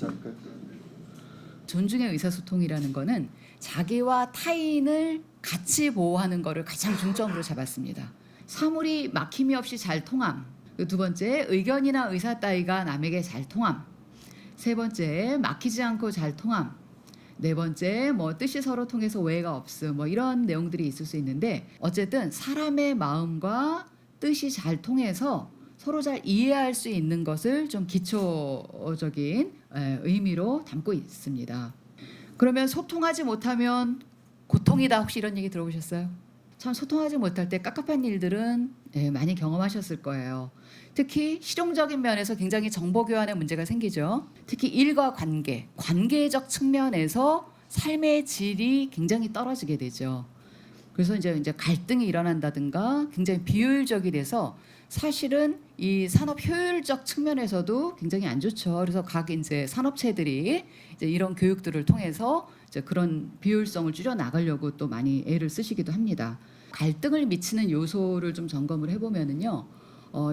생각할까요? 존중의 의사소통이라는 거는 자기와 타인을 같이 보호하는 거를 가장 중점으로 잡았습니다. 사물이 막힘이 없이 잘 통함. 두 번째, 의견이나 의사 따위가 남에게 잘 통함. 세 번째, 막히지 않고 잘 통함. 네 번째, 뜻이 서로 통해서 오해가 없음. 이런 내용들이 있을 수 있는데, 어쨌든 사람의 마음과 뜻이 잘 통해서 서로 잘 이해할 수 있는 것을 좀 기초적인 의미로 담고 있습니다. 그러면 소통하지 못하면 고통이다. 혹시 이런 얘기 들어보셨어요? 참 소통하지 못할 때 깝깝한 일들은 많이 경험하셨을 거예요. 특히 실용적인 면에서 굉장히 정보 교환에 문제가 생기죠. 특히 일과 관계, 관계적 측면에서 삶의 질이 굉장히 떨어지게 되죠. 그래서 이제 갈등이 일어난다든가 굉장히 비효율적이 돼서 사실은 이 산업 효율적 측면에서도 굉장히 안 좋죠. 그래서 각 이제 산업체들이 이제 이런 교육들을 통해서 이제 그런 비효율성을 줄여 나가려고 또 많이 애를 쓰시기도 합니다. 갈등을 미치는 요소를 좀 점검을 해보면은요,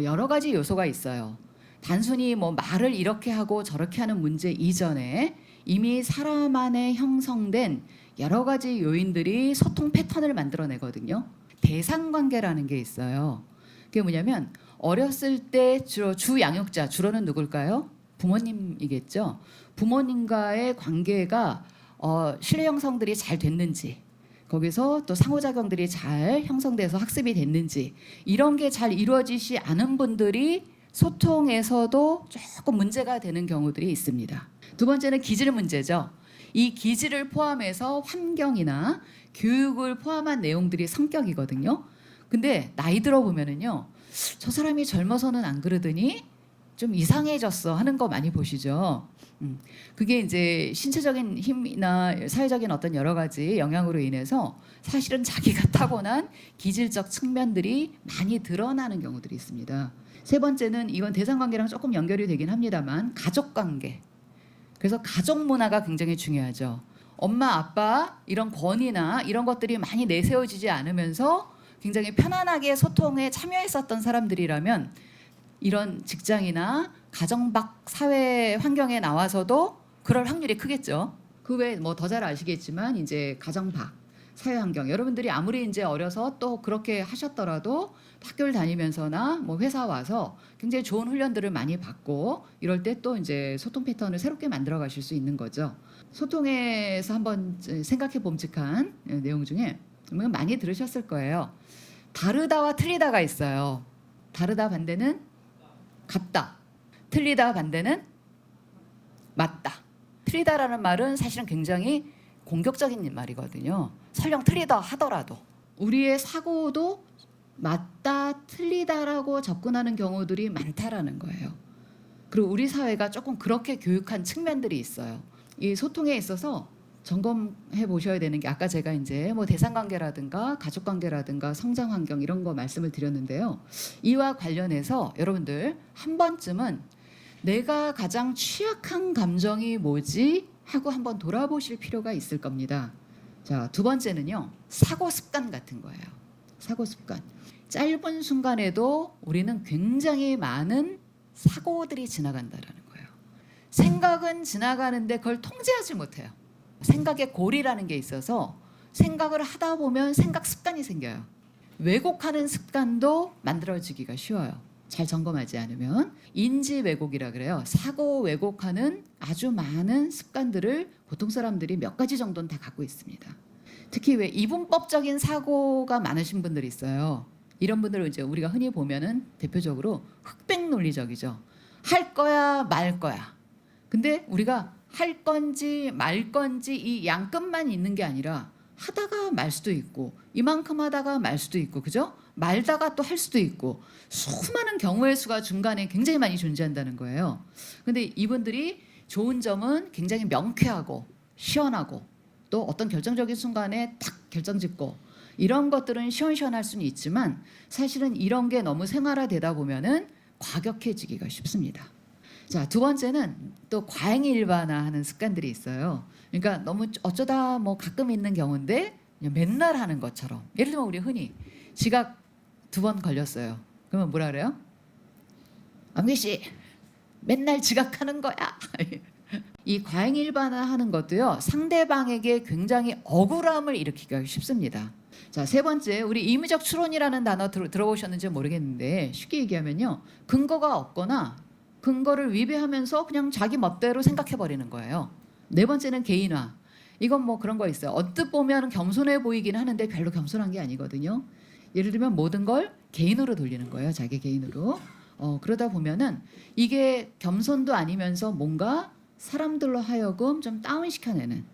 여러 가지 요소가 있어요. 단순히 말을 이렇게 하고 저렇게 하는 문제 이전에 이미 사람 안에 형성된 여러 가지 요인들이 소통 패턴을 만들어내거든요. 대상관계라는 게 있어요. 그게 뭐냐면 어렸을 때 주 양육자, 주로는 누굴까요? 부모님이겠죠. 부모님과의 관계가 신뢰 형성들이 잘 됐는지, 거기서 또 상호작용들이 잘 형성돼서 학습이 됐는지, 이런 게 잘 이루어지지 않은 분들이 소통에서도 조금 문제가 되는 경우들이 있습니다. 두 번째는 기질 문제죠. 이 기질을 포함해서 환경이나 교육을 포함한 내용들이 성격이거든요. 근데 나이 들어보면은요, 저 사람이 젊어서는 안 그러더니 좀 이상해졌어 하는 거 많이 보시죠. 그게 이제 신체적인 힘이나 사회적인 어떤 여러 가지 영향으로 인해서 사실은 자기가 타고난 기질적 측면들이 많이 드러나는 경우들이 있습니다. 세 번째는 이건 대상관계랑 조금 연결이 되긴 합니다만 가족관계. 그래서 가족 문화가 굉장히 중요하죠. 엄마, 아빠 이런 권위나 이런 것들이 많이 내세워지지 않으면서 굉장히 편안하게 소통에 참여했었던 사람들이라면 이런 직장이나 가정 밖 사회 환경에 나와서도 그럴 확률이 크겠죠. 그 외에 더 잘 아시겠지만 이제 가정 밖 사회 환경, 여러분들이 아무리 이제 어려서 또 그렇게 하셨더라도 학교를 다니면서나 회사 와서 굉장히 좋은 훈련들을 많이 받고 이럴 때 또 이제 소통 패턴을 새롭게 만들어 가실 수 있는 거죠. 소통에서 한번 생각해 봄직한 내용 중에 많이 들으셨을 거예요. 다르다와 틀리다가 있어요. 다르다 반대는 같다. 틀리다 반대는 맞다. 틀리다라는 말은 사실은 굉장히 공격적인 말이거든요. 설령 틀리다 하더라도 우리의 사고도 맞다, 틀리다라고 접근하는 경우들이 많다라는 거예요. 그리고 우리 사회가 조금 그렇게 교육한 측면들이 있어요. 이 소통에 있어서 점검해 보셔야 되는 게, 아까 제가 이제 대상관계라든가 가족관계라든가 성장환경 이런 거 말씀을 드렸는데요. 이와 관련해서 여러분들 한 번쯤은 내가 가장 취약한 감정이 뭐지 하고 한번 돌아보실 필요가 있을 겁니다. 자, 두 번째는요, 사고 습관 같은 거예요. 사고 습관. 짧은 순간에도 우리는 굉장히 많은 사고들이 지나간다라는 거예요. 생각은 지나가는데 그걸 통제하지 못해요. 생각의 고리라는 게 있어서 생각을 하다 보면 생각 습관이 생겨요. 왜곡하는 습관도 만들어지기가 쉬워요. 잘 점검하지 않으면. 인지 왜곡이라 그래요. 사고 왜곡하는 아주 많은 습관들을 보통 사람들이 몇 가지 정도는 다 갖고 있습니다. 특히 왜 이분법적인 사고가 많으신 분들이 있어요. 이런 분들을 이제 우리가 흔히 보면은 대표적으로 흑백 논리적이죠. 할 거야 말 거야. 근데 우리가 할 건지 말 건지 이 양끝만 있는 게 아니라 하다가 말 수도 있고 이만큼 하다가 말 수도 있고, 그죠? 말다가 또 할 수도 있고 수많은 경우의 수가 중간에 굉장히 많이 존재한다는 거예요. 근데 이분들이 좋은 점은 굉장히 명쾌하고 시원하고 또 어떤 결정적인 순간에 딱 결정짓고 이런 것들은 시원시원할 수는 있지만 사실은 이런 게 너무 생활화되다 보면은 과격해지기가 쉽습니다. 자, 두 번째는 또 과잉일반화하는 습관들이 있어요. 그러니까 너무 어쩌다 가끔 있는 경우인데 그냥 맨날 하는 것처럼. 예를 들면 우리 흔히 지각 2번 걸렸어요. 그러면 뭐라 그래요? 암기 씨, 맨날 지각하는 거야. 이 과잉일반화하는 것도요, 상대방에게 굉장히 억울함을 일으키기가 쉽습니다. 자, 세 번째, 우리 임의적 추론이라는 단어 들어보셨는지 모르겠는데, 쉽게 얘기하면요, 근거가 없거나 근거를 위배하면서 그냥 자기 멋대로 생각해 버리는 거예요. 네 번째는 개인화. 이건 뭐 그런 거 있어요. 언뜻 보면 겸손해 보이긴 하는데 별로 겸손한 게 아니거든요. 예를 들면 모든 걸 개인으로 돌리는 거예요. 자기 개인으로. 그러다 보면은 이게 겸손도 아니면서 뭔가 사람들로 하여금 좀 다운시켜내는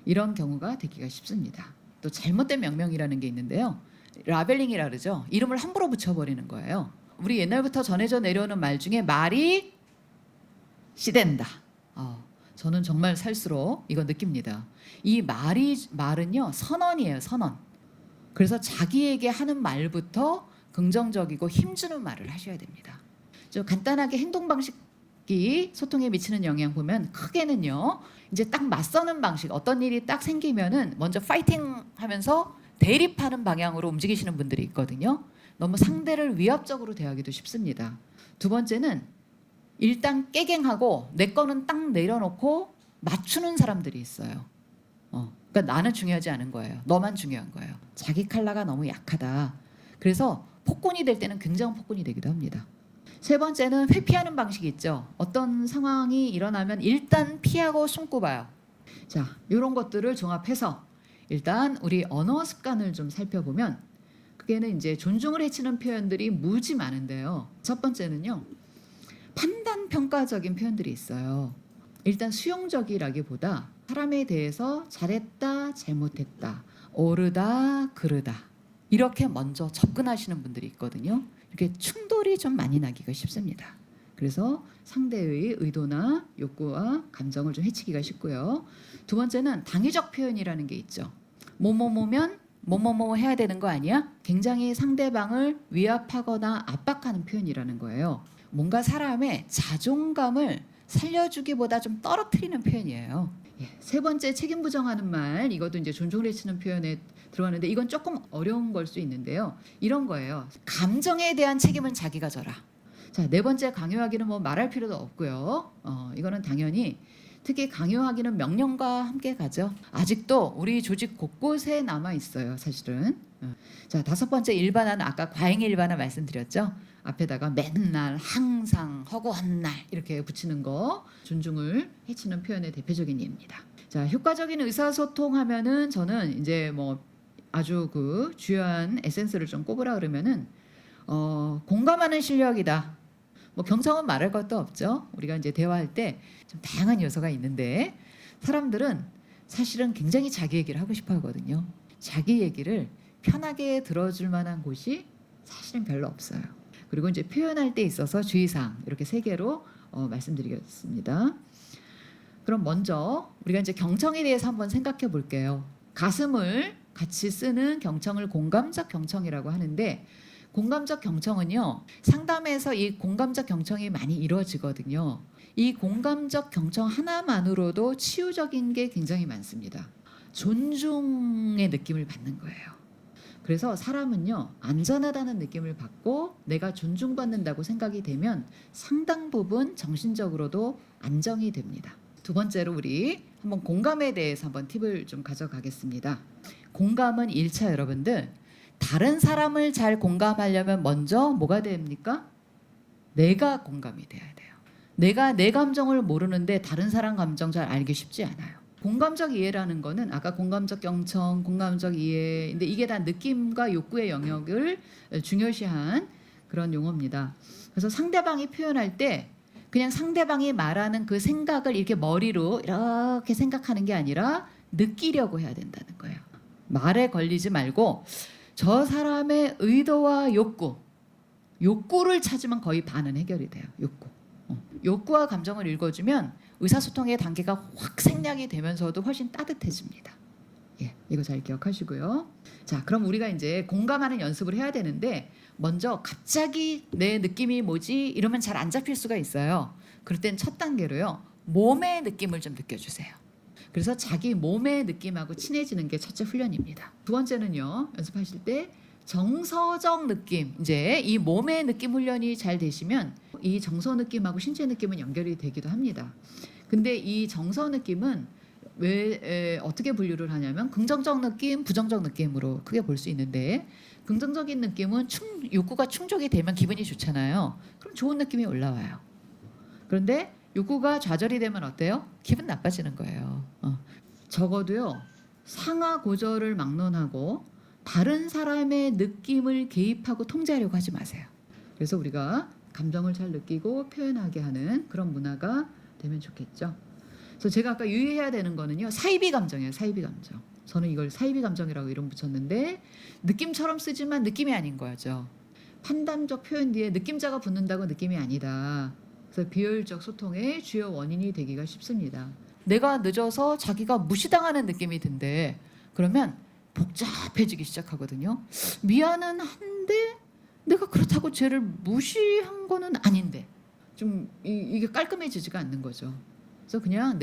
이런 경우가 되기가 쉽습니다. 또 잘못된 명명이라는 게 있는데요. 라벨링이라 그러죠. 이름을 함부로 붙여버리는 거예요. 우리 옛날부터 전해져 내려오는 말 중에 말이 씨된다. 저는 정말 살수록 이거 느낍니다. 이 말은요, 선언이에요, 선언. 그래서 자기에게 하는 말부터 긍정적이고 힘주는 말을 하셔야 됩니다. 좀 간단하게 행동 방식이 소통에 미치는 영향 보면 크게는요, 이제 딱 맞서는 방식, 어떤 일이 딱 생기면은 먼저 파이팅 하면서 대립하는 방향으로 움직이시는 분들이 있거든요. 너무 상대를 위압적으로 대하기도 쉽습니다. 두 번째는 일단 깨갱하고 내 거는 딱 내려놓고 맞추는 사람들이 있어요. 그러니까 나는 중요하지 않은 거예요. 너만 중요한 거예요. 자기 칼라가 너무 약하다. 그래서 폭군이 될 때는 굉장한 폭군이 되기도 합니다. 세 번째는 회피하는 방식이 있죠. 어떤 상황이 일어나면 일단 피하고 숨고 봐요. 자, 이런 것들을 종합해서 일단 우리 언어 습관을 좀 살펴보면 그게는 이제 존중을 해치는 표현들이 무지 많은데요. 첫 번째는요, 판단 평가적인 표현들이 있어요. 일단 수용적이라기보다 사람에 대해서 잘했다, 잘못했다, 옳으다, 그르다 이렇게 먼저 접근하시는 분들이 있거든요. 이렇게 충돌이 좀 많이 나기가 쉽습니다. 그래서 상대의 의도나 욕구와 감정을 좀 해치기가 쉽고요. 두 번째는 당위적 표현이라는 게 있죠. 뭐뭐뭐면 뭐뭐뭐 해야 되는 거 아니야? 굉장히 상대방을 위압하거나 압박하는 표현이라는 거예요. 뭔가 사람의 자존감을 살려주기보다 좀 떨어뜨리는 표현이에요. 세 번째, 책임 부정하는 말. 이것도 이제 존중을 해치는 표현에 들어가는데 이건 조금 어려운 걸 수 있는데요. 이런 거예요. 감정에 대한 책임은 자기가 져라. 자, 네 번째, 강요하기는 뭐 말할 필요도 없고요. 이거는 당연히 특히 강요하기는 명령과 함께 가죠. 아직도 우리 조직 곳곳에 남아 있어요, 사실은. 자, 다섯 번째, 일반화는 아까 과잉 일반화 말씀드렸죠. 앞에다가 맨날, 항상, 허구한 날 이렇게 붙이는 거 존중을 해치는 표현의 대표적인 예입니다. 자, 효과적인 의사소통하면은 저는 이제 뭐 아주 그 주요한 에센스를 좀 꼽으라 그러면은 공감하는 실력이다. 뭐 경청은 말할 것도 없죠. 우리가 이제 대화할 때 좀 다양한 요소가 있는데 사람들은 사실은 굉장히 자기 얘기를 하고 싶어 하거든요. 자기 얘기를 편하게 들어줄 만한 곳이 사실은 별로 없어요. 그리고 이제 표현할 때 있어서 주의사항 이렇게 세 개로 말씀드리겠습니다. 그럼 먼저 우리가 이제 경청에 대해서 한번 생각해 볼게요. 가슴을 같이 쓰는 경청을 공감적 경청이라고 하는데 공감적 경청은요, 상담에서 이 공감적 경청이 많이 이루어지거든요. 이 공감적 경청 하나만으로도 치유적인 게 굉장히 많습니다. 존중의 느낌을 받는 거예요. 그래서 사람은요, 안전하다는 느낌을 받고 내가 존중받는다고 생각이 되면 상당 부분 정신적으로도 안정이 됩니다. 두 번째로 우리 한번 공감에 대해서 한번 팁을 좀 가져가겠습니다. 공감은 1차 여러분들, 다른 사람을 잘 공감하려면 먼저 뭐가 됩니까? 내가 공감이 돼야 돼요. 내가 내 감정을 모르는데 다른 사람 감정 잘 알기 쉽지 않아요. 공감적 이해라는 거는 아까 공감적 경청, 공감적 이해인데 이게 다 느낌과 욕구의 영역을 중요시한 그런 용어입니다. 그래서 상대방이 표현할 때 그냥 상대방이 말하는 그 생각을 이렇게 머리로 이렇게 생각하는 게 아니라 느끼려고 해야 된다는 거예요. 말에 걸리지 말고 저 사람의 의도와 욕구를 찾으면 거의 반은 해결이 돼요. 욕구와 감정을 읽어주면 의사소통의 단계가 확 생략이 되면서도 훨씬 따뜻해집니다. 이거 잘 기억하시고요. 자, 그럼 우리가 이제 공감하는 연습을 해야 되는데 먼저 갑자기 내 느낌이 뭐지? 이러면 잘 안 잡힐 수가 있어요. 그럴 땐 첫 단계로요, 몸의 느낌을 좀 느껴주세요. 그래서 자기 몸의 느낌하고 친해지는 게 첫째 훈련입니다. 두 번째는요, 연습하실 때 정서적 느낌, 이제 이 몸의 느낌 훈련이 잘 되시면 이 정서 느낌하고 신체 느낌은 연결이 되기도 합니다. 근데 이 정서 느낌은 어떻게 분류를 하냐면 긍정적 느낌, 부정적 느낌으로 크게 볼 수 있는데, 긍정적인 느낌은 욕구가 충족이 되면 기분이 좋잖아요. 그럼 좋은 느낌이 올라와요. 그런데 욕구가 좌절이 되면 어때요? 기분 나빠지는 거예요. 적어도요, 상하고절을 막론하고 다른 사람의 느낌을 개입하고 통제하려고 하지 마세요. 그래서 우리가 감정을 잘 느끼고 표현하게 하는 그런 문화가 되면 좋겠죠. 그래서 제가 아까 유의해야 되는 거는요, 사이비 감정이에요. 사이비 감정. 저는 이걸 사이비 감정이라고 이름 붙였는데, 느낌처럼 쓰지만 느낌이 아닌 거죠. 판단적 표현 뒤에 느낌자가 붙는다고 느낌이 아니다. 그래서 비효율적 소통의 주요 원인이 되기가 쉽습니다. 내가 늦어서 자기가 무시당하는 느낌이 든대. 그러면 복잡해지기 시작하거든요. 미안은 한데 내가 그렇다고 쟤를 무시한 거는 아닌데, 좀 이게 깔끔해지지가 않는 거죠. 그래서 그냥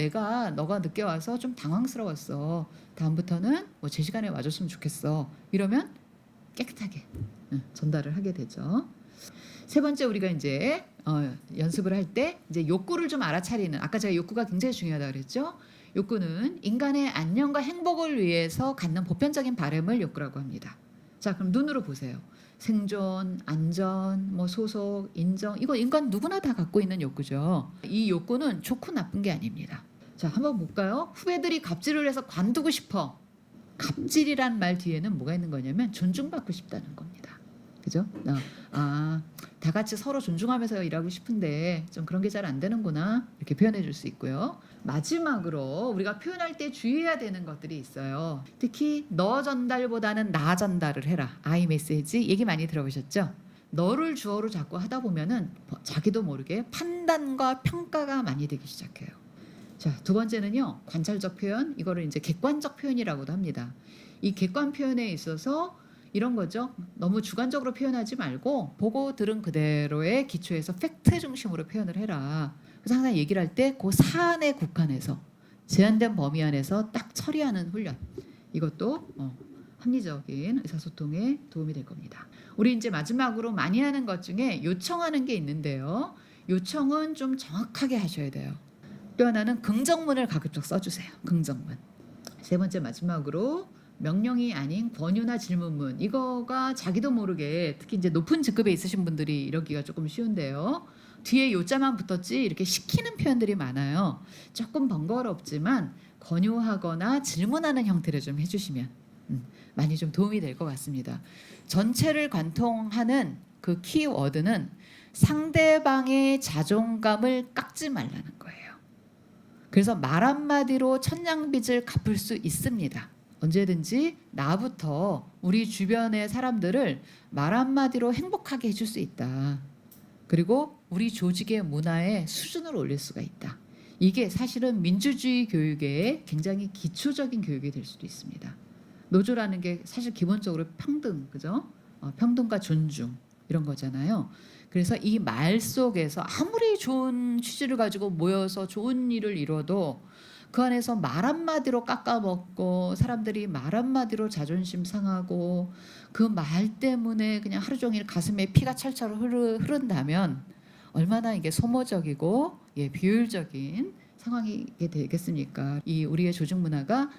너가 늦게 와서 좀 당황스러웠어. 다음부터는 뭐 제 시간에 와줬으면 좋겠어. 이러면 깨끗하게 전달을 하게 되죠. 세 번째, 우리가 이제 연습을 할 때 이제 욕구를 좀 알아차리는, 아까 제가 욕구가 굉장히 중요하다고 그랬죠. 욕구는 인간의 안녕과 행복을 위해서 갖는 보편적인 바람을 욕구라고 합니다. 자, 그럼 눈으로 보세요. 생존, 안전, 뭐 소속, 인정, 이거 인간 누구나 다 갖고 있는 욕구죠. 이 욕구는 좋고 나쁜 게 아닙니다. 자, 한번 볼까요? 후배들이 갑질을 해서 관두고 싶어. 갑질이란 말 뒤에는 뭐가 있는 거냐면 존중받고 싶다는 겁니다. 그죠? 다 같이 서로 존중하면서 일하고 싶은데 좀 그런 게 잘 안 되는구나, 이렇게 표현해 줄 수 있고요. 마지막으로 우리가 표현할 때 주의해야 되는 것들이 있어요. 특히 너 전달보다는 나 전달을 해라. I 메시지 얘기 많이 들어보셨죠? 너를 주어로 자꾸 하다 보면은 자기도 모르게 판단과 평가가 많이 되기 시작해요. 자, 두 번째는요, 관찰적 표현. 이거를 이제 객관적 표현이라고도 합니다. 이 객관 표현에 있어서 이런 거죠. 너무 주관적으로 표현하지 말고 보고 들은 그대로의 기초에서 팩트 중심으로 표현을 해라. 그래서 항상 얘기를 할 때 그 사안에 국한해서 제한된 범위 안에서 딱 처리하는 훈련. 이것도 합리적인 의사소통에 도움이 될 겁니다. 우리 이제 마지막으로 많이 하는 것 중에 요청하는 게 있는데요. 요청은 좀 정확하게 하셔야 돼요. 또 하나는 긍정문을 가급적 써주세요. 긍정문. 세 번째, 마지막으로 명령이 아닌 권유나 질문문. 이거가 자기도 모르게, 특히 이제 높은 직급에 있으신 분들이 이러기가 조금 쉬운데요. 뒤에 요자만 붙었지 이렇게 시키는 표현들이 많아요. 조금 번거롭지만 권유하거나 질문하는 형태를 좀 해주시면 많이 좀 도움이 될 것 같습니다. 전체를 관통하는 그 키워드는 상대방의 자존감을 깎지 말라는 거예요. 그래서 말 한마디로 천냥빚을 갚을 수 있습니다. 언제든지 나부터 우리 주변의 사람들을 말 한마디로 행복하게 해줄 수 있다. 그리고 우리 조직의 문화의 수준을 올릴 수가 있다. 이게 사실은 민주주의 교육의 굉장히 기초적인 교육이 될 수도 있습니다. 노조라는 게 사실 기본적으로 평등, 그죠? 평등과 존중 이런 거잖아요. 그래서 이 말 속에서 아무리 좋은 취지를 가지고 모여서 좋은 일을 이뤄도 그 안에서 말 한마디로 깎아먹고 사람들이 말 한마디로 자존심 상하고 그 말 때문에 그냥 하루 종일 가슴에 피가 철철 흐른다면 얼마나 이게 소모적이고 비효율적인 상황이 되겠습니까? 이 우리의 조직 문화가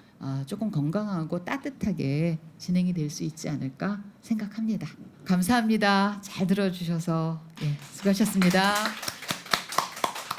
조금 건강하고 따뜻하게 진행이 될 수 있지 않을까 생각합니다. 감사합니다. 잘 들어주셔서 수고하셨습니다.